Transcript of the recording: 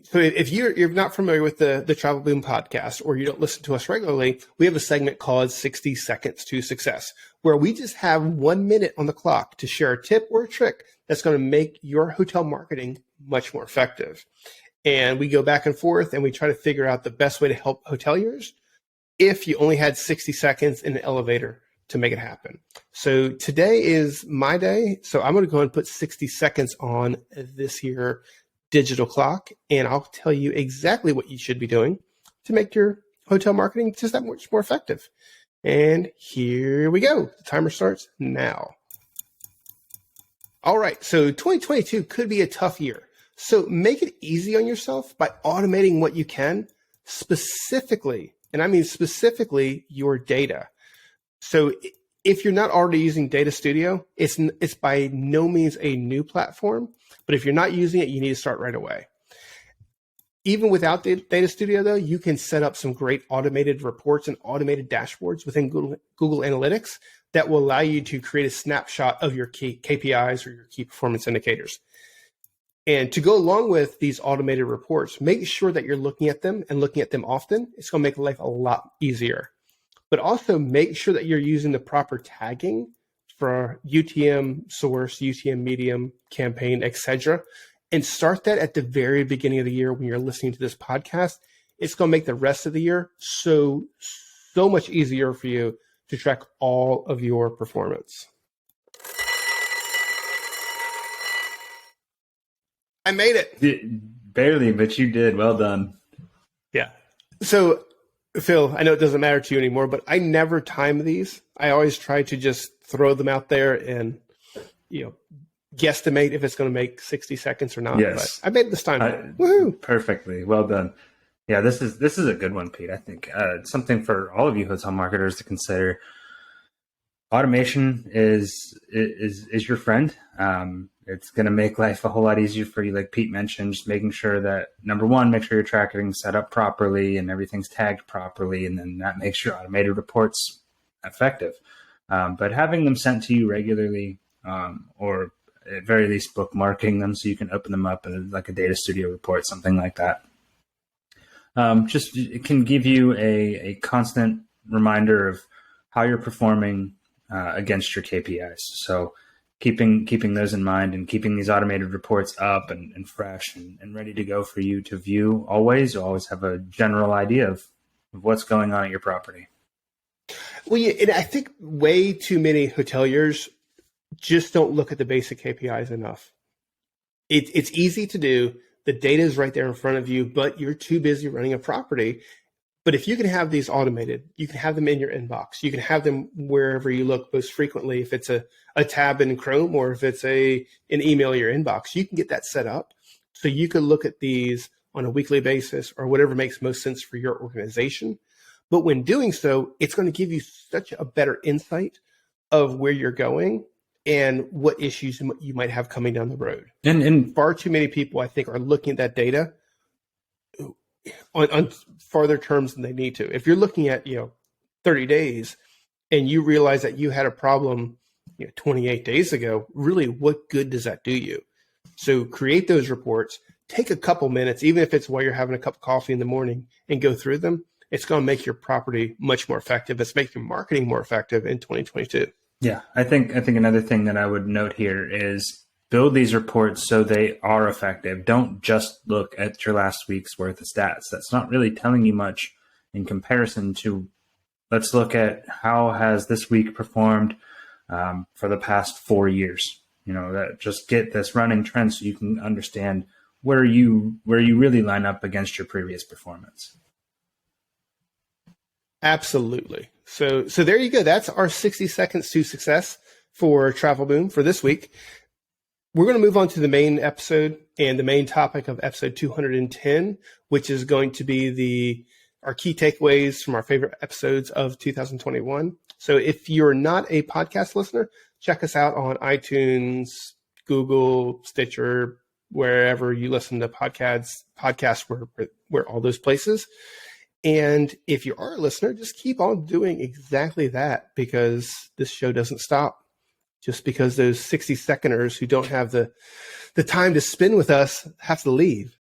So if you're not familiar with the Travel Boom podcast, or you don't listen to us regularly, we have a segment called 60 Seconds to Success, where we just have 1 minute on the clock to share a tip or a trick that's going to make your hotel marketing much more effective. And we go back and forth and we try to figure out the best way to help hoteliers if you only had 60 seconds in an elevator to make it happen. So today is my day. So I'm going to go and put 60 seconds on this here digital clock, and I'll tell you exactly what you should be doing to make your hotel marketing just that much more effective. And here we go. The timer starts now. All right. So 2022 could be a tough year. So make it easy on yourself by automating what you can, specifically, and I mean specifically, your data. So if you're not already using Data Studio, it's by no means a new platform, but if you're not using it, you need to start right away. Even without Data Studio, though, you can set up some great automated reports and automated dashboards within Google Analytics that will allow you to create a snapshot of your key KPIs or your key performance indicators. And to go along with these automated reports, make sure that you're looking at them and looking at them often. It's going to make life a lot easier. But also make sure that you're using the proper tagging for UTM source, UTM medium, campaign, etc. And start that at the very beginning of the year when you're listening to this podcast. It's going to make the rest of the year so much easier for you to track all of your performance. I made it. Barely, but you did. Well done. Yeah. So, Phil, I know it doesn't matter to you anymore, but I never time these. I always try to just throw them out there and, guesstimate if it's going to make 60 seconds or not. Yes. But I made it this time. Woohoo! Perfectly. Well done. Yeah, this is a good one, Pete. I think something for all of you hotel marketers to consider. Automation is your friend. It's going to make life a whole lot easier for you, like Pete mentioned, just making sure that, number one, make sure your tracking is set up properly and everything's tagged properly, and then that makes your automated reports effective. But having them sent to you regularly, or at very least bookmarking them so you can open them up in like a Data Studio report, something like that. Just it can give you a constant reminder of how you're performing against your KPIs. So keeping those in mind and keeping these automated reports up and fresh and ready to go for you to view always. You always have a general idea of what's going on at your property. Well, yeah, and I think way too many hoteliers just don't look at the basic KPIs enough. It's easy to do. The data is right there in front of you, but you're too busy running a property. But if you can have these automated, you can have them in your inbox. You can have them wherever you look most frequently. If it's a tab in Chrome or if it's an email in your inbox, you can get that set up. So you can look at these on a weekly basis or whatever makes most sense for your organization. But when doing so, it's going to give you such a better insight of where you're going and what issues you might have coming down the road. And far too many people, I think, are looking at that data on farther terms than they need to. If you're looking at 30 days and you realize that you had a problem 28 days ago, really, what good does that do you? So create those reports, take a couple minutes, even if it's while you're having a cup of coffee in the morning, and go through them. It's going to make your property much more effective. It's making your marketing more effective in 2022. Yeah, I think another thing that I would note here is build these reports so they are effective. Don't just look at your last week's worth of stats. That's not really telling you much in comparison to, let's look at how has this week performed for the past 4 years. That just get this running trend so you can understand where you really line up against your previous performance. Absolutely. So there you go. That's our 60 seconds to success for Travel Boom for this week. We're going to move on to the main episode and the main topic of episode 210, which is going to be our key takeaways from our favorite episodes of 2021. So if you're not a podcast listener, check us out on iTunes, Google, Stitcher, wherever you listen to podcasts where all those places. And if you are a listener, just keep on doing exactly that, because this show doesn't stop. Just because those 60 seconders who don't have the time to spend with us have to leave.